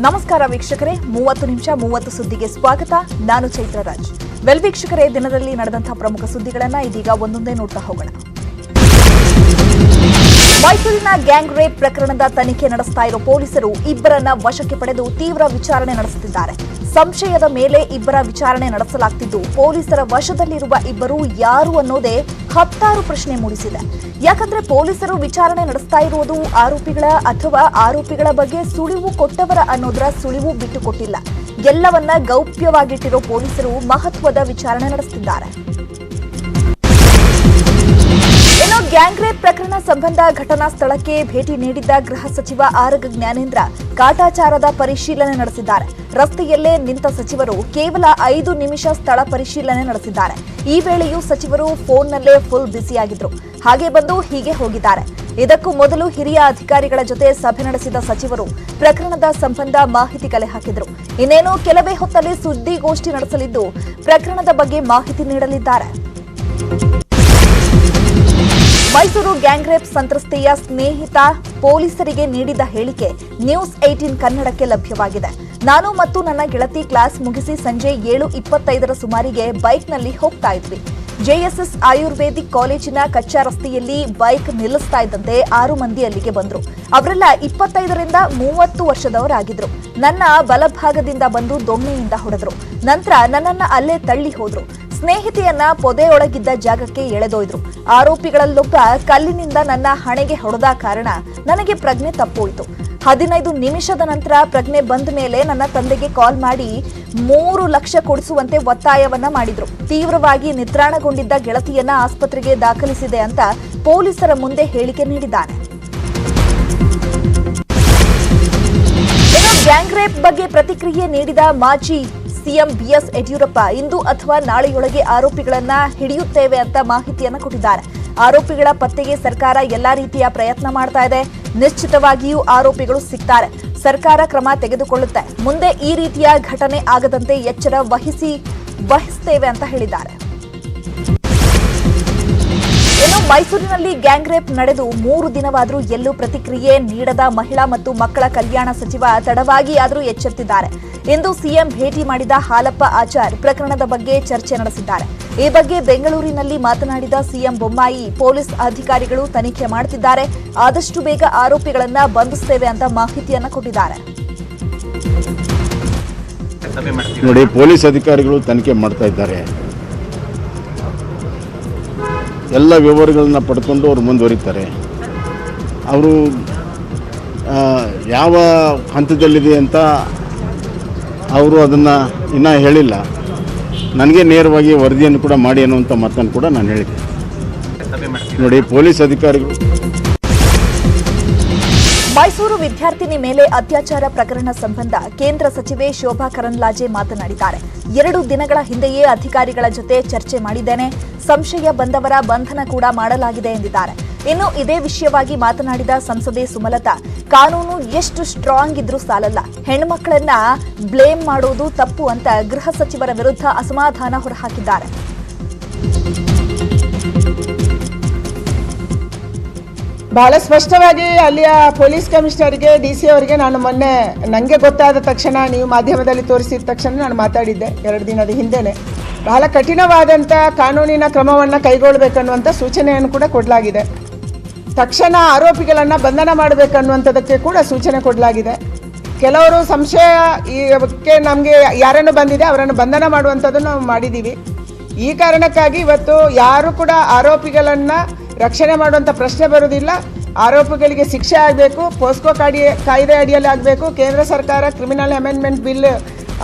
ನಮಸ್ಕಾರ ವೀಕ್ಷಕರೇ, 30 ನಿಮಿಷ 30 ಸುದ್ದಿಗೆ ಸ್ವಾಗತ. ನಾನು ಚೈತ್ರ ರಾಜ್. ವೆಲ್ ವೀಕ್ಷಕರೇ, ದಿನದಲ್ಲಿ ನಡೆದಂತಹ ಪ್ರಮುಖ ಸುದ್ದಿಗಳನ್ನು ಇದೀಗ ಒಂದೊಂದೇ ನೋಡ್ತಾ ಹೋಗೋಣ. ಮೈಸೂರಿನ ಗ್ಯಾಂಗ್ ರೇಪ್ ಪ್ರಕರಣದ ತನಿಖೆ ನಡೆಸ್ತಾ ಇರೋ ಪೊಲೀಸರು ಇಬ್ಬರನ್ನ ವಶಕ್ಕೆ ಪಡೆದು ತೀವ್ರ ವಿಚಾರಣೆ ನಡೆಸುತ್ತಿದ್ದಾರೆ. ಸಂಶಯದ ಮೇಲೆ ಇಬ್ಬರ ವಿಚಾರಣೆ ನಡೆಸಲಾಗ್ತಿದ್ದು, ಪೊಲೀಸರ ವಶದಲ್ಲಿರುವ ಇಬ್ಬರು ಯಾರು ಅನ್ನೋದೇ ಹತ್ತಾರು ಪ್ರಶ್ನೆ ಮೂಡಿಸಿದೆ. ಯಾಕಂದ್ರೆ ಪೊಲೀಸರು ವಿಚಾರಣೆ ನಡೆಸ್ತಾ ಇರುವುದು ಆರೋಪಿಗಳ ಅಥವಾ ಆರೋಪಿಗಳ ಬಗ್ಗೆ ಸುಳಿವು ಕೊಟ್ಟವರ ಅನ್ನೋದರ ಸುಳಿವು ಬಿಟ್ಟುಕೊಟ್ಟಿಲ್ಲ. ಎಲ್ಲವನ್ನ ಗೌಪ್ಯವಾಗಿಟ್ಟಿರೋ ಪೊಲೀಸರು ಮಹತ್ವದ ವಿಚಾರಣೆ ನಡೆಸುತ್ತಿದ್ದಾರೆ. ಗ್ಯಾಂಗ್ ರೇಪ್ ಪ್ರಕರಣ ಸಂಬಂಧ ಘಟನಾ ಸ್ಥಳಕ್ಕೆ ಭೇಟಿ ನೀಡಿದ್ದ ಗೃಹ ಸಚಿವ ಆರಗ ಜ್ಞಾನೇಂದ್ರ ಕಾಟಾಚಾರದ ಪರಿಶೀಲನೆ ನಡೆಸಿದ್ದಾರೆ. ರಸ್ತೆಯಲ್ಲೇ ನಿಂತ ಸಚಿವರು ಕೇವಲ 5 ನಿಮಿಷ ಸ್ಥಳ ಪರಿಶೀಲನೆ ನಡೆಸಿದ್ದಾರೆ. ಈ ವೇಳೆಯೂ ಸಚಿವರು ಫೋನ್ನಲ್ಲೇ ಫುಲ್ ಬ್ಯುಸಿಯಾಗಿದ್ರು. ಹಾಗೆ ಬಂದು ಹೀಗೆ ಹೋಗಿದ್ದಾರೆ. ಇದಕ್ಕೂ ಮೊದಲು ಹಿರಿಯ ಅಧಿಕಾರಿಗಳ ಜೊತೆ ಸಭೆ ನಡೆಸಿದ ಸಚಿವರು ಪ್ರಕರಣದ ಸಂಬಂಧ ಮಾಹಿತಿ ಕಲೆ ಹಾಕಿದ್ರು. ಇನ್ನೇನು ಕೆಲವೇ ಹೊತ್ತಲ್ಲಿ ಸುದ್ದಿಗೋಷ್ಠಿ ನಡೆಸಲಿದ್ದು ಪ್ರಕರಣದ ಬಗ್ಗೆ ಮಾಹಿತಿ ನೀಡಲಿದ್ದಾರೆ. ಮೈಸೂರು ಗ್ಯಾಂಗ್ ರೇಪ್ ಸಂತ್ರಸ್ತೆಯ ಸ್ನೇಹಿತ ಪೊಲೀಸರಿಗೆ ನೀಡಿದ ಹೇಳಿಕೆ ನ್ಯೂಸ್ 18 ಕನ್ನಡಕ್ಕೆ ಲಭ್ಯವಾಗಿದೆ. ನಾನು ಮತ್ತು ನನ್ನ ಗೆಳತಿ ಕ್ಲಾಸ್ ಮುಗಿಸಿ ಸಂಜೆ 7:25 ಸುಮಾರಿಗೆ ಬೈಕ್ನಲ್ಲಿ ಹೋಗ್ತಾ ಇದ್ವಿ. ಜೆಎಸ್ಎಸ್ ಆಯುರ್ವೇದಿಕ್ ಕಾಲೇಜಿನ ಕಚ್ಚಾ ರಸ್ತೆಯಲ್ಲಿ ಬೈಕ್ ನಿಲ್ಲಿಸ್ತಾ ಇದ್ದಂತೆ 6 ಮಂದಿ ಅಲ್ಲಿಗೆ ಬಂದ್ರು. ಅವರೆಲ್ಲ 25ರಿಂದ 30 ವರ್ಷದವರಾಗಿದ್ರು. ನನ್ನ ಬಲಭಾಗದಿಂದ ಬಂದು ದೊಣ್ಣೆಯಿಂದ ಹೊಡೆದ್ರು. ನಂತರ ನನ್ನನ್ನ ಅಲ್ಲೇ ತಳ್ಳಿ ಹೋದ್ರು. ಸ್ನೇಹಿತೆಯನ್ನ ಪೊದೆಯೊಳಗಿದ್ದ ಜಾಗಕ್ಕೆ ಎಳೆದೊಯ್ದ್ರು. ಆರೋಪಿಗಳಲ್ಲೊಬ್ಬ ಕಲ್ಲಿನಿಂದ ನನ್ನ ಹಣೆಗೆ ಹೊಡೆದ ಕಾರಣ ನನಗೆ ಪ್ರಜ್ಞೆ ತಪ್ಪೋಯ್ತು. 15 ನಿಮಿಷದ ನಂತರ ಪ್ರಜ್ಞೆ ಬಂದ ಮೇಲೆ ನನ್ನ ತಂದೆಗೆ ಕಾಲ್ ಮಾಡಿ 3 ಲಕ್ಷ ಕೊಡಿಸುವಂತೆ ಒತ್ತಾಯವನ್ನ ಮಾಡಿದ್ರು. ತೀವ್ರವಾಗಿ ನಿತ್ರಾಣಗೊಂಡಿದ್ದ ಗೆಳತಿಯನ್ನ ಆಸ್ಪತ್ರೆಗೆ ದಾಖಲಿಸಿದೆ ಅಂತ ಪೊಲೀಸರ ಮುಂದೆ ಹೇಳಿಕೆ ನೀಡಿದ್ದಾನೆ. ಗ್ಯಾಂಗ್ ರೇಪ್ ಬಗ್ಗೆ ಪ್ರತಿಕ್ರಿಯೆ ನೀಡಿದ ಮಾಜಿ ಸಿಎಂ ಬಿಎಸ್ ಯಡಿಯೂರಪ್ಪ ಇಂದು ಅಥವಾ ನಾಳೆಯೊಳಗೆ ಆರೋಪಿಗಳನ್ನ ಹಿಡಿಯುತ್ತೇವೆ ಅಂತ ಮಾಹಿತಿಯನ್ನ ಕೊಟ್ಟಿದ್ದಾರೆ. ಆರೋಪಿಗಳ ಪತ್ತೆಗೆ ಸರ್ಕಾರ ಎಲ್ಲಾ ರೀತಿಯ ಪ್ರಯತ್ನ ಮಾಡ್ತಾ ಇದೆ. ನಿಶ್ಚಿತವಾಗಿಯೂ ಆರೋಪಿಗಳು ಸಿಗ್ತಾರೆ. ಸರ್ಕಾರ ಕ್ರಮ ತೆಗೆದುಕೊಳ್ಳುತ್ತೆ. ಮುಂದೆ ಈ ರೀತಿಯ ಘಟನೆ ಆಗದಂತೆ ಎಚ್ಚರ ವಹಿಸ್ತೇವೆ ಅಂತ ಹೇಳಿದ್ದಾರೆ. ಇನ್ನು ಮೈಸೂರಿನಲ್ಲಿ ಗ್ಯಾಂಗ್ ರೇಪ್ ನಡೆದು 3 ದಿನವಾದರೂ ಎಲ್ಲೂ ಪ್ರತಿಕ್ರಿಯೆ ನೀಡದ ಮಹಿಳಾ ಮತ್ತು ಮಕ್ಕಳ ಕಲ್ಯಾಣ ಸಚಿವ ತಡವಾಗಿ ಆದರೂ ಎಚ್ಚೆತ್ತಿದ್ದಾರೆ. ಇಂದು ಸಿಎಂ ಭೇಟಿ ಮಾಡಿದ ಹಾಲಪ್ಪ ಆಚಾರ್ ಪ್ರಕರಣದ ಬಗ್ಗೆ ಚರ್ಚೆ ನಡೆಸಿದ್ದಾರೆ. ಈ ಬಗ್ಗೆ ಬೆಂಗಳೂರಿನಲ್ಲಿ ಮಾತನಾಡಿದ ಸಿಎಂ ಬೊಮ್ಮಾಯಿ, ಪೊಲೀಸ್ ಅಧಿಕಾರಿಗಳು ತನಿಖೆ ಮಾಡುತ್ತಿದ್ದಾರೆ. ಆದಷ್ಟು ಬೇಗ ಆರೋಪಿಗಳನ್ನ ಬಂಧಿಸುತ್ತೇವೆ ಅಂತ ಮಾಹಿತಿಯನ್ನ ಕೊಟ್ಟಿದ್ದಾರೆ. ನೋಡಿ, ಪೊಲೀಸ್ ಅಧಿಕಾರಿಗಳು ತನಿಖೆ ಮಾಡ್ತಾ ಇದ್ದಾರೆ. ಎಲ್ಲ ವಿವರಗಳನ್ನ ಪಡ್ಕೊಂಡು ಅವರು ಮುಂದುವರಿತಾರೆ. ಅವರು ಯಾವ ಹಂತದಲ್ಲಿದೆ ಅಂತ ಅವರು ಅದನ್ನು ಇನ್ನೂ ಹೇಳಿಲ್ಲ. ನನಗೆ ನೇರವಾಗಿ ವರದಿಯನ್ನು ಕೂಡ ಮಾಡಿ ಅನ್ನುವಂಥ ಮಾತನ್ನು ಕೂಡ ನಾನು ಹೇಳಿದ್ದೆ. ನೋಡಿ, ಪೊಲೀಸ್ ಅಧಿಕಾರಿಗಳು ಮೈಸೂರು ವಿದ್ಯಾರ್ಥಿನಿ ಮೇಲೆ ಅತ್ಯಾಚಾರ ಪ್ರಕರಣ ಸಂಬಂಧ ಕೇಂದ್ರ ಸಚಿವೆ ಶೋಭಾ ಕರಂದ್ಲಾಜೆ ಮಾತನಾಡಿದ್ದಾರೆ. 2 ದಿನಗಳ ಹಿಂದೆಯೇ ಅಧಿಕಾರಿಗಳ ಜೊತೆ ಚರ್ಚೆ ಮಾಡಿದ್ದೇನೆ. ಸಂಶಯ ಬಂದವರ ಬಂಧನ ಕೂಡ ಮಾಡಲಾಗಿದೆ ಎಂದಿದ್ದಾರೆ. ಇನ್ನು ಇದೇ ವಿಷಯವಾಗಿ ಮಾತನಾಡಿದ ಸಂಸದೆ ಸುಮಲತಾ, ಕಾನೂನು ಎಷ್ಟು ಸ್ಟ್ರಾಂಗ್ ಇದ್ರೂ ಸಾಲಲ್ಲ, ಹೆಣ್ಮಕ್ಕಳನ್ನ ಬ್ಲೇಮ್ ಮಾಡೋದು ತಪ್ಪು ಅಂತ ಗೃಹ ಸಚಿವರ ವಿರುದ್ಧ ಅಸಮಾಧಾನ ಹೊರಹಾಕಿದ್ದಾರೆ. ಬಹಳ ಸ್ಪಷ್ಟವಾಗಿ ಅಲ್ಲಿಯ ಪೊಲೀಸ್ ಕಮಿಷನರ್ಗೆ, ಡಿಸಿ ಅವರಿಗೆ ನಾನು ಮೊನ್ನೆ ನನಗೆ ಗೊತ್ತಾದ ತಕ್ಷಣ, ನೀವು ಮಾಧ್ಯಮದಲ್ಲಿ ತೋರಿಸಿದ ತಕ್ಷಣ ನಾನು ಮಾತಾಡಿದ್ದೆ 2 ದಿನದ ಹಿಂದೆನೆ. ಬಹಳ ಕಠಿಣವಾದಂಥ ಕಾನೂನಿನ ಕ್ರಮವನ್ನು ಕೈಗೊಳ್ಳಬೇಕನ್ನುವಂಥ ಸೂಚನೆಯನ್ನು ಕೂಡ ಕೊಡಲಾಗಿದೆ. ತಕ್ಷಣ ಆರೋಪಿಗಳನ್ನು ಬಂಧನ ಮಾಡಬೇಕನ್ನುವಂಥದ್ದಕ್ಕೆ ಕೂಡ ಸೂಚನೆ ಕೊಡಲಾಗಿದೆ. ಕೆಲವರು ಸಂಶಯಕ್ಕೆ ನಮಗೆ ಯಾರನ್ನು ಬಂದಿದೆ ಅವರನ್ನು ಬಂಧನ ಮಾಡುವಂಥದ್ದನ್ನು ನಾವು ಮಾಡಿದ್ದೀವಿ. ಈ ಕಾರಣಕ್ಕಾಗಿ ಇವತ್ತು ಯಾರು ಕೂಡ ಆರೋಪಿಗಳನ್ನು ರಕ್ಷಣೆ ಮಾಡುವಂಥ ಪ್ರಶ್ನೆ ಬರುವುದಿಲ್ಲ. ಆರೋಪಿಗಳಿಗೆ ಶಿಕ್ಷೆ ಆಗಬೇಕು, ಪೋಸ್ಕೋ ಕಾಯ್ದೆ ಅಡಿಯಲ್ಲಿ ಆಗಬೇಕು. ಕೇಂದ್ರ ಸರ್ಕಾರ ಕ್ರಿಮಿನಲ್ ಅಮೆಂಡ್ಮೆಂಟ್ ಬಿಲ್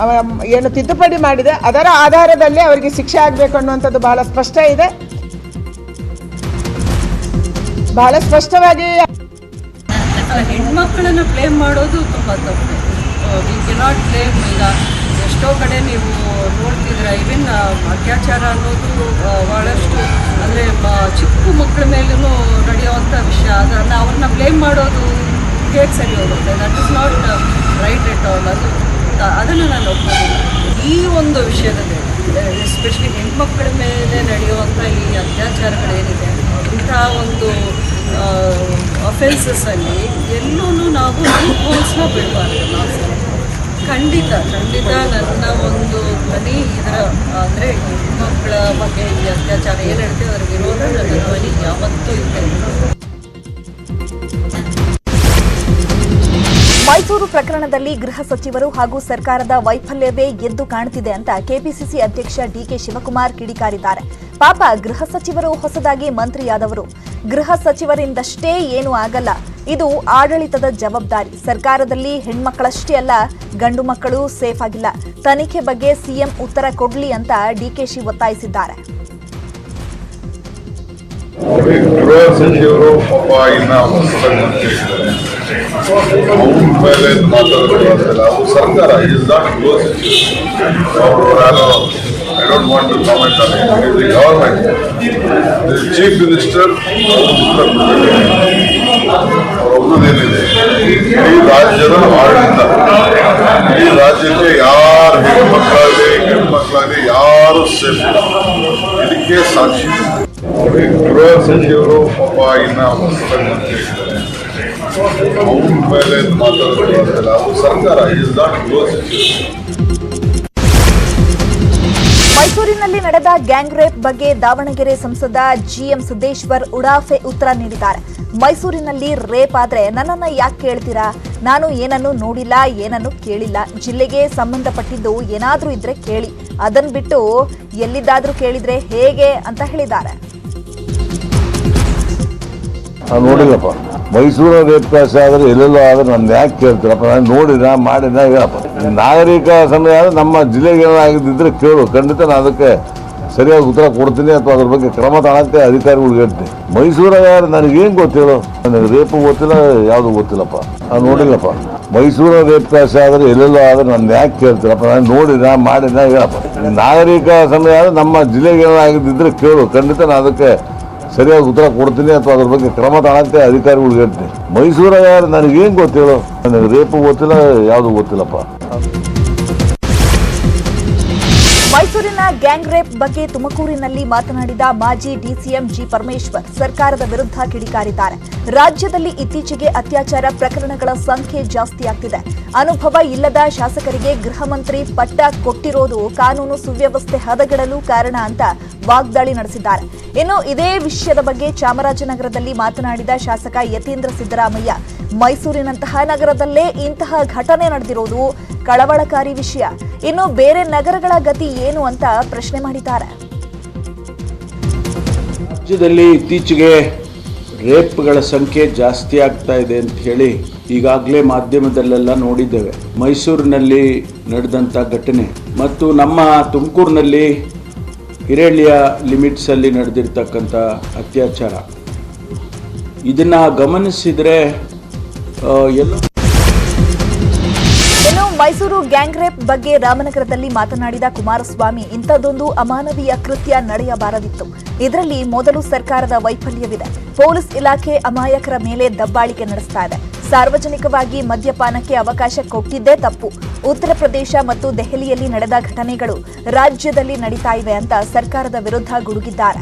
ಏನು ತಿದ್ದುಪಡಿ ಮಾಡಿದೆ, ಅದರ ಆಧಾರದಲ್ಲಿ ಅವರಿಗೆ ಶಿಕ್ಷೆ ಆಗಬೇಕು ಅನ್ನುವಂಥದ್ದು ಬಹಳ ಸ್ಪಷ್ಟ ಇದೆ. ಬಹಳ ಸ್ಪಷ್ಟವಾಗಿ ಹೆಣ್ಮಕ್ಕಳನ್ನು ಬ್ಲೇಮ್ ಮಾಡೋದು ತುಂಬ ತಪ್ಪು. We cannot blame. ಈಗ ಎಷ್ಟೋ ಕಡೆ ನೀವು ನೋಡ್ತಿದ್ರೆ ಈವನ್ ಅತ್ಯಾಚಾರ ಅನ್ನೋದು ಭಾಳಷ್ಟು ಅಂದರೆ ಚಿಕ್ಕ ಮಕ್ಕಳ ಮೇಲೂ ನಡೆಯುವಂಥ ವಿಷಯ. ಅದನ್ನು ಅವ್ರನ್ನ ಬ್ಲೇಮ್ ಮಾಡೋದು ಹೇಗೆ ಸರಿ ಹೋಗುತ್ತೆ? That is not right at all. ಅದನ್ನು ನಾನು ಒಪ್ಪಿದ್ದೀನಿ. ಈ ಒಂದು ವಿಷಯದಲ್ಲಿ ಎಸ್ಪೆಷಲಿ ಹೆಣ್ಮಕ್ಕಳ ಮೇಲೆ ನಡೆಯುವಂಥ ಈ ಅತ್ಯಾಚಾರಗಳೇನಿದೆ, ಇಂಥ ಒಂದು ಅಫೆನ್ಸಸ್ಸಲ್ಲಿ ಎಲ್ಲೂ ನಾವು ಹೋಲ್ಸ್ನ ಬಿಡಬಾರ್ದು. ನಾವು ಖಂಡಿತ ನನ್ನ ಒಂದು ಧ್ವನಿ ಇದರ ಅಂದರೆ ಹೆಣ್ಮಕ್ಳ ಬಗ್ಗೆ ಈ ಅತ್ಯಾಚಾರ ಏನು ಹೇಳ್ತೀವಿ ಅದರ ವಿರೋಧ ನನ್ನ ಧ್ವನಿ ಯಾವತ್ತೂ ಇದೆ. ಮೈಸೂರು ಪ್ರಕರಣದಲ್ಲಿ ಗೃಹ ಸಚಿವರು ಹಾಗೂ ಸರ್ಕಾರದ ವೈಫಲ್ಯವೇ ಎದ್ದು ಕಾಣುತ್ತಿದೆ ಅಂತ ಕೆಪಿಸಿಸಿ ಅಧ್ಯಕ್ಷ ಡಿಕೆ ಶಿವಕುಮಾರ್ ಕಿಡಿಕಾರಿದ್ದಾರೆ. ಪಾಪ ಗೃಹ ಸಚಿವರು ಹೊಸದಾಗಿ ಮಂತ್ರಿಯಾದವರು. ಗೃಹ ಸಚಿವರಿಂದಷ್ಟೇ ಏನೂ ಆಗಲ್ಲ, ಇದು ಆಡಳಿತದ ಜವಾಬ್ದಾರಿ. ಸರ್ಕಾರದಲ್ಲಿ ಹೆಣ್ಮಕ್ಕಳಷ್ಟೇ ಅಲ್ಲ, ಗಂಡು ಮಕ್ಕಳು ಸೇಫ್ ಆಗಿಲ್ಲ. ತನಿಖೆ ಬಗ್ಗೆ ಸಿಎಂ ಉತ್ತರ ಕೊಡ್ಲಿ ಅಂತ ಡಿಕೆಶಿ ಒತ್ತಾಯಿಸಿದ್ದಾರೆ. ಗೃಹ ಸಚಿವರು ಪಾಪ ಇನ್ನ ಮೇಲೆ ಮಾತಾಡೋದಿಲ್ಲ. ಅದು ಸರ್ಕಾರ ಇಸ್ ನಾಟ್ ಗೃಹ ಸಚಿವರು. ಅವರು ನಾನು I don't want to comment on it. The government, the chief minister ಒಬ್ಬದೇನಿದೆ, ಈ ರಾಜ್ಯದ ಆಡಳಿತ, ಈ ರಾಜ್ಯಕ್ಕೆ ಯಾರು ಹೆಣ್ಮಕ್ಳಾಗಲಿ ಗಂಡ್ಮಕ್ಳಾಗಲಿ ಯಾರು ಸೇಫ್, ಇದಕ್ಕೆ ಸಾಕ್ಷಿ. ಗೃಹ ಸಚಿವರು ಪಾಪ ಇನ್ನ ಮೇಲೆ ಮಾತಾಡೋದಿಲ್ಲ. ಅದು ಸರ್ಕಾರ ಇಸ್ ನಾಟ್ ಗೃಹ ಸಚಿವರು. ಮೈಸೂರಿನಲ್ಲಿ ನಡೆದ ಗ್ಯಾಂಗ್ ರೇಪ್ ಬಗ್ಗೆ ದಾವಣಗೆರೆ ಸಂಸದ ಜಿಎಂ ಸಿದ್ದೇಶ್ವರ್ ಉಡಾಫೆ ಉತ್ತರ ನೀಡಿದ್ದಾರೆ. ಮೈಸೂರಿನಲ್ಲಿ ರೇಪ್ ಆದ್ರೆ ನನ್ನನ್ನ ಯಾಕೆ ಕೇಳ್ತೀರಾ? ನಾನು ಏನನ್ನು ನೋಡಿಲ್ಲ, ಏನನ್ನು ಕೇಳಿಲ್ಲ. ಜಿಲ್ಲೆಗೆ ಸಂಬಂಧಪಟ್ಟಿದ್ದು ಏನಾದ್ರೂ ಇದ್ರೆ ಕೇಳಿ, ಅದನ್ ಬಿಟ್ಟು ಎಲ್ಲಿದ್ದಾದ್ರೂ ಕೇಳಿದ್ರೆ ಹೇಗೆ ಅಂತ ಹೇಳಿದ್ದಾರೆ. ನಾನು ನೋಡಿಲ್ಲಪ್ಪ. ಮೈಸೂರು ರೇಪ್ ಕೇಸ್ ಆದ್ರೆ ಎಲ್ಲೆಲ್ಲೋ ಆದ್ರೆ ನನ್ನ ಯಾಕೆ ಕೇಳ್ತೀರಪ್ಪ? ನಾನು ನೋಡಿದ ಮಾಡಿದ ಹೇಳಪ್ಪ. ನಾಗರಿಕ ಸಮಯ ಆದರೆ ನಮ್ಮ ಜಿಲ್ಲೆಗೆ ಏನಾಗಿದ್ದಿದ್ರೆ ಕೇಳು, ಖಂಡಿತ ನಾನು ಅದಕ್ಕೆ ಸರಿಯಾಗಿ ಉತ್ತರ ಕೊಡ್ತೀನಿ ಅಥವಾ ಅದ್ರ ಬಗ್ಗೆ ಕ್ರಮ ತಗೊಳಕ್ಕೆ ಅಧಿಕಾರಿಗಳಿಗೆ ಹೇಳ್ತೀನಿ. ಮೈಸೂರಾಗ ನನಗೇನು ಗೊತ್ತಿಲ್ಲ, ನನಗೆ ರೇಪು ಗೊತ್ತಿಲ್ಲ, ಯಾವುದು ಗೊತ್ತಿಲ್ಲಪ್ಪ. ನಾನು ನೋಡಿಲ್ಲಪ್ಪ. ಮೈಸೂರು ರೇಪ್ ಕೇಸ್ ಆದ್ರೆ ಎಲ್ಲೆಲ್ಲೋ ಆದ್ರೆ ನನ್ನ ಯಾಕೆ ಕೇಳ್ತೀರಪ್ಪ? ನಾನು ನೋಡಿದ ಮಾಡಿದ ಹೇಳಪ್ಪ. ನಾಗರಿಕ ಸಮಯ ಆದರೆ ನಮ್ಮ ಜಿಲ್ಲೆಗೆ ಏನಾಗಿದ್ದಿದ್ರೆ ಕೇಳು, ಖಂಡಿತ ನಾನು ಅದಕ್ಕೆ ಸರಿಯಾಗಿ ಉತ್ತರ ಕೊಡ್ತೀನಿ ಅಥವಾ ಅದ್ರ ಬಗ್ಗೆ ಕ್ರಮ ತಗೊಳಕ್ಕೆ ಅಧಿಕಾರಿಗಳಿಗೆ ಹೇಳ್ತೀನಿ. ಮೈಸೂರಾಗ ನನಗೇನು ಗೊತ್ತಿಲ್ಲ, ನನಗೆ ರೇಪು ಗೊತ್ತಿಲ್ಲ, ಯಾವುದು ಗೊತ್ತಿಲ್ಲಪ್ಪ. ಮೈಸೂರಿನ ಗ್ಯಾಂಗ್ ರೇಪ್ ಬಗ್ಗೆ ತುಮಕೂರಿನಲ್ಲಿ ಮಾತನಾಡಿದ ಮಾಜಿ ಡಿಸಿಎಂ ಜಿ ಪರಮೇಶ್ವರ್ ಸರ್ಕಾರದ ವಿರುದ್ಧ ಕಿಡಿಕಾರಿದ್ದಾರೆ. ರಾಜ್ಯದಲ್ಲಿ ಇತ್ತೀಚೆಗೆ ಅತ್ಯಾಚಾರ ಪ್ರಕರಣಗಳ ಸಂಖ್ಯೆ ಜಾಸ್ತಿಯಾಗ್ತಿದೆ. ಅನುಭವ ಇಲ್ಲದ ಶಾಸಕರಿಗೆ ಗೃಹ ಮಂತ್ರಿ ಪಟ್ಟ ಕೊಟ್ಟಿರೋದು ಕಾನೂನು ಸುವ್ಯವಸ್ಥೆ ಹದಗೆಡಲು ಕಾರಣ ಅಂತ ವಾಗ್ದಾಳಿ ನಡೆಸಿದ್ದಾರೆ. ಇನ್ನು ಇದೇ ವಿಷಯದ ಬಗ್ಗೆ ಚಾಮರಾಜನಗರದಲ್ಲಿ ಮಾತನಾಡಿದ ಶಾಸಕ ಯತೀಂದ್ರ ಸಿದ್ದರಾಮಯ್ಯ, ಮೈಸೂರಿನಂತಹ ನಗರದಲ್ಲೇ ಇಂತಹ ಘಟನೆ ನಡೆದಿರೋದು ಕಳವಳಕಾರಿ ವಿಷಯ. ಇನ್ನು ಬೇರೆ ನಗರಗಳ ಗತಿ ಏನು ಅಂತ ಪ್ರಶ್ನೆ ಮಾಡಿದ್ದಾರೆ. ರಾಜ್ಯದಲ್ಲಿ ಇತ್ತೀಚೆಗೆ ರೇಪ್ಗಳ ಸಂಖ್ಯೆ ಜಾಸ್ತಿ ಆಗ್ತಾ ಇದೆ ಅಂತ ಹೇಳಿ ಈಗಾಗಲೇ ಮಾಧ್ಯಮದಲ್ಲೆಲ್ಲ ನೋಡಿದ್ದೇವೆ. ಮೈಸೂರಿನಲ್ಲಿ ನಡೆದಂಥ ಘಟನೆ ಮತ್ತು ನಮ್ಮ ತುಮಕೂರಿನಲ್ಲಿ ಹಿರೇಳ್ಳಿಯ ಲಿಮಿಟ್ಸಲ್ಲಿ ನಡೆದಿರ್ತಕ್ಕಂಥ ಅತ್ಯಾಚಾರ, ಇದನ್ನು ಗಮನಿಸಿದರೆ ಎಲ್ಲೋ. ಇನ್ನು ಮೈಸೂರು ಗ್ಯಾಂಗ್ ರೇಪ್ ಬಗ್ಗೆ ರಾಮನಗರದಲ್ಲಿ ಮಾತನಾಡಿದ ಕುಮಾರಸ್ವಾಮಿ, ಇಂಥದ್ದೊಂದು ಅಮಾನವೀಯ ಕೃತ್ಯ ನಡೆಯಬಾರದಿತ್ತು. ಇದರಲ್ಲಿ ಮೊದಲು ಸರ್ಕಾರದ ವೈಫಲ್ಯವಿದೆ. ಪೊಲೀಸ್ ಇಲಾಖೆ ಅಮಾಯಕರ ಮೇಲೆ ದಬ್ಬಾಳಿಕೆ ನಡೆಸ್ತಾ ಇದೆ. ಸಾರ್ವಜನಿಕವಾಗಿ ಮದ್ಯಪಾನಕ್ಕೆ ಅವಕಾಶ ಕೊಟ್ಟಿದ್ದೇ ತಪ್ಪು. ಉತ್ತರ ಪ್ರದೇಶ ಮತ್ತು ದೆಹಲಿಯಲ್ಲಿ ನಡೆದ ಘಟನೆಗಳು ರಾಜ್ಯದಲ್ಲಿ ನಡೀತಾ ಇವೆ ಅಂತ ಸರ್ಕಾರದ ವಿರುದ್ಧ ಗುಡುಗಿದ್ದಾರೆ.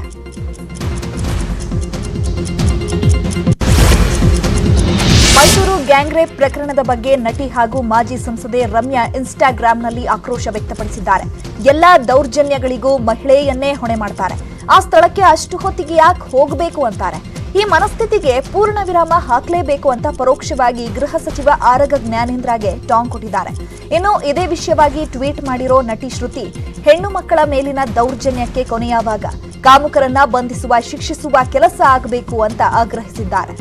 ಮೈಸೂರು ಗ್ಯಾಂಗ್ ರೇಪ್ ಪ್ರಕರಣದ ಬಗ್ಗೆ ನಟಿ ಹಾಗೂ ಮಾಜಿ ಸಂಸದೆ ರಮ್ಯಾ ಇನ್ಸ್ಟಾಗ್ರಾಂನಲ್ಲಿ ಆಕ್ರೋಶ ವ್ಯಕ್ತಪಡಿಸಿದ್ದಾರೆ. ಎಲ್ಲಾ ದೌರ್ಜನ್ಯಗಳಿಗೂ ಮಹಿಳೆಯನ್ನೇ ಹೊಣೆ ಮಾಡ್ತಾರೆ. ಆ ಸ್ಥಳಕ್ಕೆ ಅಷ್ಟು ಹೊತ್ತಿಗೆ ಯಾಕೆ ಹೋಗಬೇಕು ಅಂತಾರೆ. ಈ ಮನಸ್ಥಿತಿಗೆ ಪೂರ್ಣ ವಿರಾಮ ಹಾಕಲೇಬೇಕು ಅಂತ ಪರೋಕ್ಷವಾಗಿ ಗೃಹ ಸಚಿವ ಆರಗ ಜ್ಞಾನೇಂದ್ರಗೆ ಟಾಂಗ್ ಕೊಟ್ಟಿದ್ದಾರೆ. ಇನ್ನು ಇದೇ ವಿಷಯವಾಗಿ ಟ್ವೀಟ್ ಮಾಡಿರೋ ನಟಿ ಶ್ರುತಿ, ಹೆಣ್ಣು ಮಕ್ಕಳ ಮೇಲಿನ ದೌರ್ಜನ್ಯಕ್ಕೆ ಕೊನೆಯಾವಾಗ ಕಾಮುಕರನ್ನ ಬಂಧಿಸುವ, ಶಿಕ್ಷಿಸುವ ಕೆಲಸ ಆಗಬೇಕು ಅಂತ ಆಗ್ರಹಿಸಿದ್ದಾರೆ.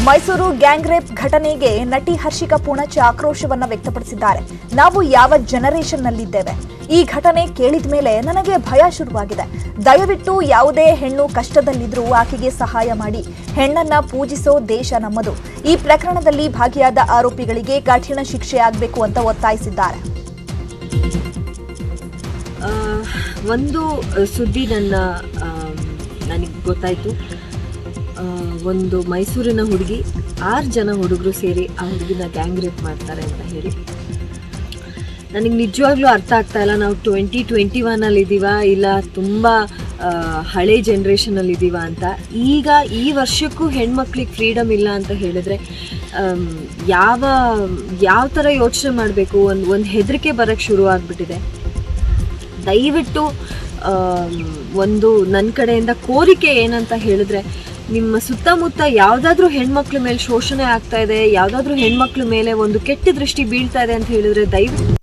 ಮೈಸೂರು ಗ್ಯಾಂಗ್ ರೇಪ್ ಘಟನೆಗೆ ನಟಿ ಹರ್ಷಿಕಾ ಪೂಣಚ್ಚ ಆಕ್ರೋಶವನ್ನ ವ್ಯಕ್ತಪಡಿಸಿದ್ದಾರೆ. ನಾವು ಯಾವ ಜನರೇಷನ್ನಲ್ಲಿದ್ದೇವೆ? ಈ ಘಟನೆ ಕೇಳಿದ ಮೇಲೆ ನನಗೆ ಭಯ ಶುರುವಾಗಿದೆ. ದಯವಿಟ್ಟು ಯಾವುದೇ ಹೆಣ್ಣು ಕಷ್ಟದಲ್ಲಿದ್ರೂ ಆಕೆಗೆ ಸಹಾಯ ಮಾಡಿ. ಹೆಣ್ಣನ್ನ ಪೂಜಿಸೋ ದೇಶ ನಮ್ಮದು. ಈ ಪ್ರಕರಣದಲ್ಲಿ ಭಾಗಿಯಾದ ಆರೋಪಿಗಳಿಗೆ ಕಠಿಣ ಶಿಕ್ಷೆ ಆಗಬೇಕು ಅಂತ ಒತ್ತಾಯಿಸಿದ್ದಾರೆ. ಒಂದು ಸುದ್ದಿ ನನಗೆ ಗೊತ್ತಾಯಿತು. ಒಂದು ಮೈಸೂರಿನ ಹುಡುಗಿ 6 ಜನ ಹುಡುಗರು ಸೇರಿ ಆ ಹುಡುಗಿನ ಗ್ಯಾಂಗ್ ರೇಪ್ ಮಾಡ್ತಾರೆ ಅಂತ ಹೇಳಿ ನನಗೆ ನಿಜವಾಗ್ಲೂ ಅರ್ಥ ಆಗ್ತಾ ಇಲ್ಲ. ನಾವು 2021 ಇದ್ದೀವ ಇಲ್ಲ ತುಂಬ ಹಳೆ ಜನ್ರೇಷನಲ್ಲಿ ಇದ್ದೀವ ಅಂತ. ಈಗ ಈ ವರ್ಷಕ್ಕೂ ಹೆಣ್ಮಕ್ಳಿಗೆ ಫ್ರೀಡಮ್ ಇಲ್ಲ ಅಂತ ಹೇಳಿದ್ರೆ ಯಾವ ಥರ ಯೋಚನೆ ಮಾಡಬೇಕು? ಒಂದು ಹೆದರಿಕೆ ಬರೋಕ್ಕೆ ಶುರು ಆಗಿಬಿಟ್ಟಿದೆ. ದಯವಿಟ್ಟು ಒಂದು ನನ್ನ ಕಡೆಯಿಂದ ಕೋರಿಕೆ ಏನಂತ ಹೇಳಿದ್ರೆ, ನಿಮ್ಮ ಸುತ್ತಮುತ್ತ ಯಾವುದಾದ್ರೂ ಹೆಣ್ಮಕ್ಳ ಮೇಲೆ ಶೋಷಣೆ ಆಗ್ತಾ ಇದೆ, ಯಾವುದಾದ್ರೂ ಹೆಣ್ಮಕ್ಳ ಮೇಲೆ ಒಂದು ಕೆಟ್ಟ ದೃಷ್ಟಿ ಬೀಳ್ತಾ ಇದೆ ಅಂತ ಹೇಳಿದ್ರೆ ದಯವಿಟ್ಟು.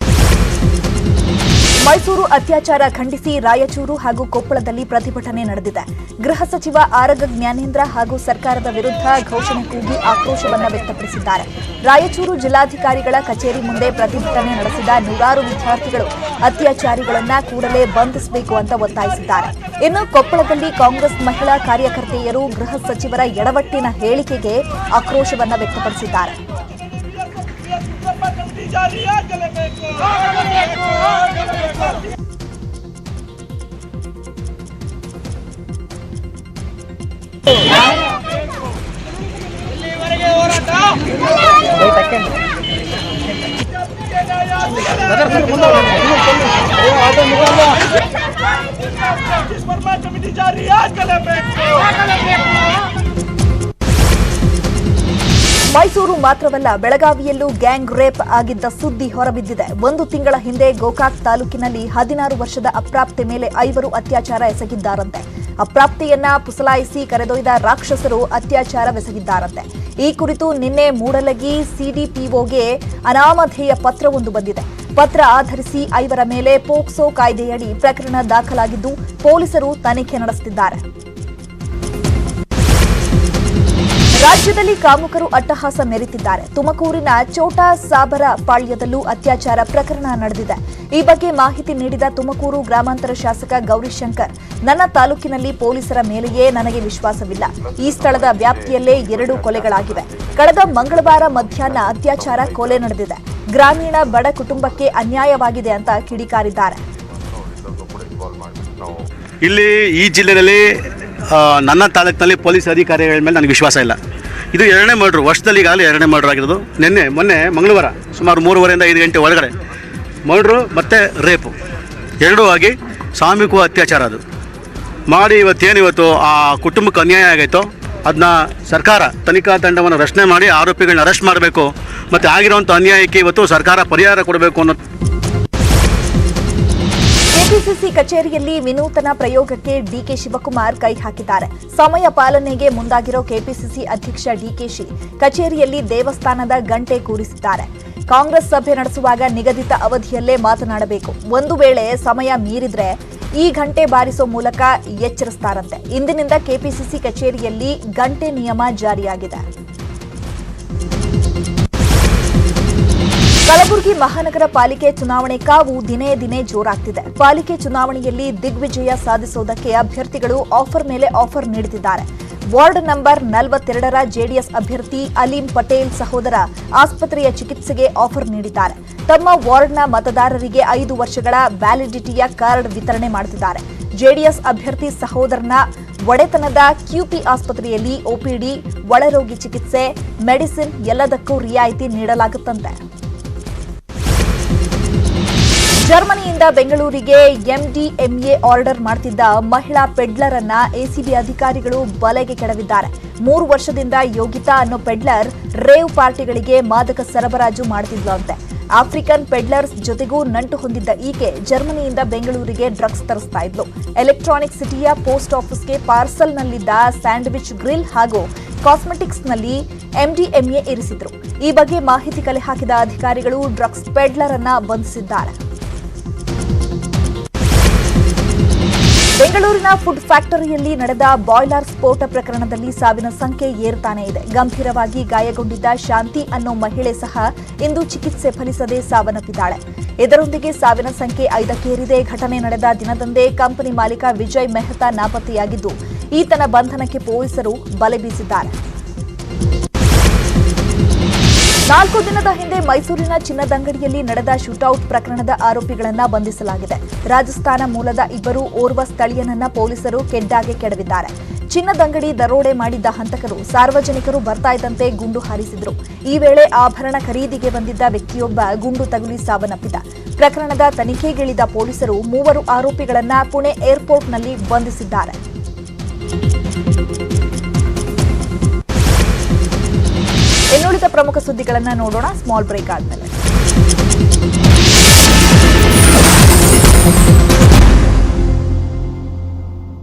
ಮೈಸೂರು ಅತ್ಯಾಚಾರ ಖಂಡಿಸಿ ರಾಯಚೂರು ಹಾಗೂ ಕೊಪ್ಪಳದಲ್ಲಿ ಪ್ರತಿಭಟನೆ ನಡೆದಿದೆ. ಗೃಹ ಸಚಿವ ಆರಗ ಜ್ಞಾನೇಂದ್ರ ಹಾಗೂ ಸರ್ಕಾರದ ವಿರುದ್ಧ ಘೋಷಣೆ ಕೂಗಿ ಆಕ್ರೋಶವನ್ನು ವ್ಯಕ್ತಪಡಿಸಿದ್ದಾರೆ. ರಾಯಚೂರು ಜಿಲ್ಲಾಧಿಕಾರಿಗಳ ಕಚೇರಿ ಮುಂದೆ ಪ್ರತಿಭಟನೆ ನಡೆಸಿದ ನೂರಾರು ವಿದ್ಯಾರ್ಥಿಗಳು ಅತ್ಯಾಚಾರಿಗಳನ್ನ ಕೂಡಲೇ ಬಂಧಿಸಬೇಕು ಅಂತ ಒತ್ತಾಯಿಸಿದ್ದಾರೆ. ಇನ್ನು ಕೊಪ್ಪಳದಲ್ಲಿ ಕಾಂಗ್ರೆಸ್ ಮಹಿಳಾ ಕಾರ್ಯಕರ್ತೆಯರು ಗೃಹ ಸಚಿವರ ಎಡವಟ್ಟಿನ ಹೇಳಿಕೆಗೆ ಆಕ್ರೋಶವನ್ನು ವ್ಯಕ್ತಪಡಿಸಿದ್ದಾರೆ. ಮೈಸೂರು ಮಾತ್ರವಲ್ಲ, ಬೆಳಗಾವಿಯಲ್ಲೂ ಗ್ಯಾಂಗ್ ರೇಪ್ ಆಗಿದ್ದ ಸುದ್ದಿ ಹೊರಬಿದ್ದಿದೆ. 1 ತಿಂಗಳ ಹಿಂದೆ ಗೋಕಾಕ್ ತಾಲೂಕಿನಲ್ಲಿ 16 ವರ್ಷದ ಅಪ್ರಾಪ್ತೆ ಮೇಲೆ 5 ಅತ್ಯಾಚಾರ ಎಸಗಿದ್ದಾರಂತೆ. ಅಪ್ರಾಪ್ತೆಯನ್ನ ಪುಸಲಾಯಿಸಿ ಕರೆದೊಯ್ದ ರಾಕ್ಷಸರು ಅತ್ಯಾಚಾರವೆಸಗಿದ್ದಾರಂತೆ. ಈ ಕುರಿತು ನಿನ್ನೆ ಮೂಡಲಗಿ ಸಿಡಿಪಿಒಗೆ ಅನಾಮಧೇಯ ಪತ್ರವೊಂದು ಬಂದಿದೆ. ಪತ್ರ ಆಧರಿಸಿ 5 ಮೇಲೆ ಪೋಕ್ಸೋ ಕಾಯ್ದೆಯಡಿ ಪ್ರಕರಣ ದಾಖಲಾಗಿದ್ದು ಪೊಲೀಸರು ತನಿಖೆ ನಡೆಸುತ್ತಿದ್ದಾರೆ. ರಾಜ್ಯದಲ್ಲಿ ಕಾಮುಕರು ಅಟ್ಟಹಾಸ ಮೆರೆತಿದ್ದಾರೆ. ತುಮಕೂರಿನ ಚೋಟಾ ಸಾಬರ ಪಾಳ್ಯದಲ್ಲೂ ಅತ್ಯಾಚಾರ ಪ್ರಕರಣ ನಡೆದಿದೆ. ಈ ಬಗ್ಗೆ ಮಾಹಿತಿ ನೀಡಿದ ತುಮಕೂರು ಗ್ರಾಮಾಂತರ ಶಾಸಕ ಗೌರಿಶಂಕರ್, ನನ್ನ ತಾಲೂಕಿನಲ್ಲಿ ಪೊಲೀಸರ ಮೇಲೆಯೇ ನನಗೆ ವಿಶ್ವಾಸವಿಲ್ಲ. ಈ ಸ್ಥಳದ ವ್ಯಾಪ್ತಿಯಲ್ಲೇ 2 ಕೊಲೆಗಳಾಗಿವೆ. ಕಳೆದ ಮಂಗಳವಾರ ಮಧ್ಯಾಹ್ನ ಅತ್ಯಾಚಾರ ಕೊಲೆ ನಡೆದಿದೆ. ಗ್ರಾಮೀಣ ಬಡ ಕುಟುಂಬಕ್ಕೆ ಅನ್ಯಾಯವಾಗಿದೆ ಅಂತ ಕಿಡಿಕಾರಿದ್ದಾರೆ. ಇಲ್ಲಿ ಈ ಜಿಲ್ಲೆಯಲ್ಲಿ ನನ್ನ ತಾಲೂಕಿನಲ್ಲಿ ಪೊಲೀಸ್ ಅಧಿಕಾರಿಗಳ ಮೇಲೆ ನನಗೆ ವಿಶ್ವಾಸ ಇಲ್ಲ. ಇದು 2ನೇ ಮರ್ಡ್ರು, ವರ್ಷದಲ್ಲಿ ಈಗಾಗಲೇ 2ನೇ ಮರ್ಡ್ರ್ ಆಗಿರೋದು. ಮೊನ್ನೆ ಮಂಗಳವಾರ ಸುಮಾರು 3:30 5 ಗಂಟೆ ಒಳಗಡೆ ಮರ್ಡ್ರು ಮತ್ತು ರೇಪು 2 ಆಗಿ ಸಾಮೂಹಿಕ ಅತ್ಯಾಚಾರ ಅದು ಮಾಡಿ ಇವತ್ತು ಆ ಕುಟುಂಬಕ್ಕೆ ಅನ್ಯಾಯ ಆಗೈತೋ ಅದನ್ನ ಸರ್ಕಾರ ತನಿಖಾ ತಂಡವನ್ನು ರಚನೆ ಮಾಡಿ ಆರೋಪಿಗಳನ್ನ ಅರೆಸ್ಟ್ ಮಾಡಬೇಕು ಮತ್ತು ಆಗಿರೋಂಥ ಅನ್ಯಾಯಕ್ಕೆ ಇವತ್ತು ಸರ್ಕಾರ ಪರಿಹಾರ ಕೊಡಬೇಕು ಅನ್ನೋ. ಕೆಪಿಸಿಸಿ ಕಚೇರಿಯಲ್ಲಿ ವಿನೂತನ ಪ್ರಯೋಗಕ್ಕೆ ಡಿಕೆ ಶಿವಕುಮಾರ್ ಕೈ ಹಾಕಿದ್ದಾರೆ. ಸಮಯ ಪಾಲನೆಗೆ ಮುಂದಾಗಿರೋ ಕೆಪಿಸಿಸಿ ಅಧ್ಯಕ್ಷ ಡಿಕೆಶಿ ಕಚೇರಿಯಲ್ಲಿ ದೇವಸ್ಥಾನದ ಗಂಟೆ ಕೂರಿಸಿದ್ದಾರೆ. ಕಾಂಗ್ರೆಸ್ ಸಭೆ ನಡೆಸುವಾಗ ನಿಗದಿತ ಅವಧಿಯಲ್ಲೇ ಮಾತನಾಡಬೇಕು. ಒಂದು ವೇಳೆ ಸಮಯ ಮೀರಿದ್ರೆ ಈ ಗಂಟೆ ಬಾರಿಸೋ ಮೂಲಕ ಎಚ್ಚರಿಸ್ತಾರಂತೆ. ಇಂದಿನಿಂದ ಕೆಪಿಸಿಸಿ ಕಚೇರಿಯಲ್ಲಿ ಗಂಟೆ ನಿಯಮ ಜಾರಿಯಾಗಿದೆ. ಕಲಬುರಗಿ ಮಹಾನಗರ ಪಾಲಿಕೆ ಚುನಾವಣೆ ಕಾವು ದಿನೇ ದಿನೇ ಜೋರಾಗ್ತಿದೆ. ಪಾಲಿಕೆ ಚುನಾವಣೆಯಲ್ಲಿ ದಿಗ್ವಿಜಯ ಸಾಧಿಸೋದಕ್ಕೆ ಅಭ್ಯರ್ಥಿಗಳು ಆಫರ್ ಮೇಲೆ ಆಫರ್ ನೀಡುತ್ತಿದ್ದಾರೆ. ವಾರ್ಡ್ ನಂಬರ್ 42ರ ಜೆಡಿಎಸ್ ಅಭ್ಯರ್ಥಿ ಅಲೀಂ ಪಟೇಲ್ ಸಹೋದರ ಆಸ್ಪತ್ರೆಯ ಚಿಕಿತ್ಸೆಗೆ ಆಫರ್ ನೀಡಿದ್ದಾರೆ. ತಮ್ಮ ವಾರ್ಡ್ನ ಮತದಾರರಿಗೆ 5 ವರ್ಷಗಳ ವ್ಯಾಲಿಡಿಟಿಯ ಕಾರ್ಡ್ ವಿತರಣೆ ಮಾಡುತ್ತಿದ್ದಾರೆ. ಜೆಡಿಎಸ್ ಅಭ್ಯರ್ಥಿ ಸಹೋದರನ ಒಡೆತನದ ಕ್ಯೂಪಿ ಆಸ್ಪತ್ರೆಯಲ್ಲಿ ಒಪಿಡಿ, ಒಳರೋಗಿ ಚಿಕಿತ್ಸೆ, ಮೆಡಿಸಿನ್ ಎಲ್ಲದಕ್ಕೂ ರಿಯಾಯಿತಿ ನೀಡಲಾಗುತ್ತಂತೆ. ಜರ್ಮನಿಯಿಂದ ಬೆಂಗಳೂರಿಗೆ ಎಂಡಿಎಂಎ ಆರ್ಡರ್ ಮಾಡುತ್ತಿದ್ದ ಮಹಿಳಾ ಪೆಡ್ಲರ್ ಅನ್ನ ಎಸಿಬಿ ಅಧಿಕಾರಿಗಳು ಬಲೆಗೆ ಕೆಡವಿದ್ದಾರೆ. 3 ವರ್ಷದಿಂದ ಯೋಗಿತಾ ಅನ್ನೋ ಪೆಡ್ಲರ್ ರೇವ್ ಪಾರ್ಟಿಗಳಿಗೆ ಮಾದಕ ಸರಬರಾಜು ಮಾಡುತ್ತಿದ್ಲಂತೆ. ಆಫ್ರಿಕನ್ ಪೆಡ್ಲರ್ಸ್ ಜೊತೆಗೂ ನಂಟು ಹೊಂದಿದ್ದ ಈಕೆ ಜರ್ಮನಿಯಿಂದ ಬೆಂಗಳೂರಿಗೆ ಡ್ರಗ್ಸ್ ತರಿಸ್ತಾ ಇದ್ಲು. ಎಲೆಕ್ಟ್ರಾನಿಕ್ ಸಿಟಿಯ ಪೋಸ್ಟ್ ಆಫೀಸ್ಗೆ ಪಾರ್ಸಲ್ನಲ್ಲಿದ್ದ ಸ್ಯಾಂಡ್ವಿಚ್ ಗ್ರಿಲ್ ಹಾಗೂ ಕಾಸ್ಮೆಟಿಕ್ಸ್ನಲ್ಲಿ ಎಂಡಿಎಂಎ ಇರಿಸಿದ್ರು. ಈ ಬಗ್ಗೆ ಮಾಹಿತಿ ಕಲೆ ಹಾಕಿದ ಅಧಿಕಾರಿಗಳು ಡ್ರಗ್ಸ್ ಪೆಡ್ಲರ್ ಅನ್ನ ಬಂಧಿಸಿದ್ದಾರೆ. ಬೆಂಗಳೂರಿನ ಫುಡ್ ಫ್ಯಾಕ್ಟರಿಯಲ್ಲಿ ನಡೆದ ಬಾಯ್ಲರ್ ಸ್ಫೋಟ ಪ್ರಕರಣದಲ್ಲಿ ಸಾವಿನ ಸಂಖ್ಯೆ ಏರ್ತಾನೆ ಇದೆ. ಗಂಭೀರವಾಗಿ ಗಾಯಗೊಂಡಿದ್ದ ಶಾಂತಿ ಅನ್ನೋ ಮಹಿಳೆ ಸಹ ಇಂದು ಚಿಕಿತ್ಸೆ ಫಲಿಸದೆ ಸಾವನ್ನಪ್ಪಿದ್ದಾಳೆ. ಇದರೊಂದಿಗೆ ಸಾವಿನ ಸಂಖ್ಯೆ 5ಕ್ಕೇರಿದೆ. ಘಟನೆ ನಡೆದ ದಿನದಂದೇ ಕಂಪನಿ ಮಾಲೀಕ ವಿಜಯ್ ಮೆಹ್ತಾ ನಾಪತ್ತೆಯಾಗಿದ್ದು ಈತನ ಬಂಧನಕ್ಕೆ ಪೊಲೀಸರು ಬಲೆ ಬೀಸಿದ್ದಾರೆ. 4 ದಿನದ ಹಿಂದೆ ಮೈಸೂರಿನ ಚಿನ್ನದಂಗಡಿಯಲ್ಲಿ ನಡೆದ ಶೂಟೌಟ್ ಪ್ರಕರಣದ ಆರೋಪಿಗಳನ್ನ ಬಂಧಿಸಲಾಗಿದೆ. ರಾಜಸ್ಥಾನ ಮೂಲದ ಇಬ್ಬರು ಓರ್ವ ಸ್ಥಳೀಯನನ್ನ ಪೊಲೀಸರು ಕೆಡ್ಡಾಗೆ ಕೆಡವಿದ್ದಾರೆ. ಚಿನ್ನದಂಗಡಿ ದರೋಡೆ ಮಾಡಿದ್ದ ಹಂತಕರು ಸಾರ್ವಜನಿಕರು ಬರ್ತಾ ಇದ್ದಂತೆ ಗುಂಡು ಹಾರಿಸಿದ್ರು. ಈ ವೇಳೆ ಆಭರಣ ಖರೀದಿಗೆ ಬಂದಿದ್ದ ವ್ಯಕ್ತಿಯೊಬ್ಬ ಗುಂಡು ತಗುಲಿ ಸಾವನ್ನಪ್ಪಿದ. ಪ್ರಕರಣದ ತನಿಖೆಗಿಳಿದ ಪೊಲೀಸರು 3 ಆರೋಪಿಗಳನ್ನ ಪುಣೆ ಏರ್ಪೋರ್ಟ್ನಲ್ಲಿ ಬಂಧಿಸಿದ್ದಾರೆ. ಇನ್ನುಳಿದ ಪ್ರಮುಖ ಸುದ್ದಿಗಳನ್ನ ನೋಡೋಣ ಸ್ಮಾಲ್ ಬ್ರೇಕ್ ಆದ್ಮೇಲೆ.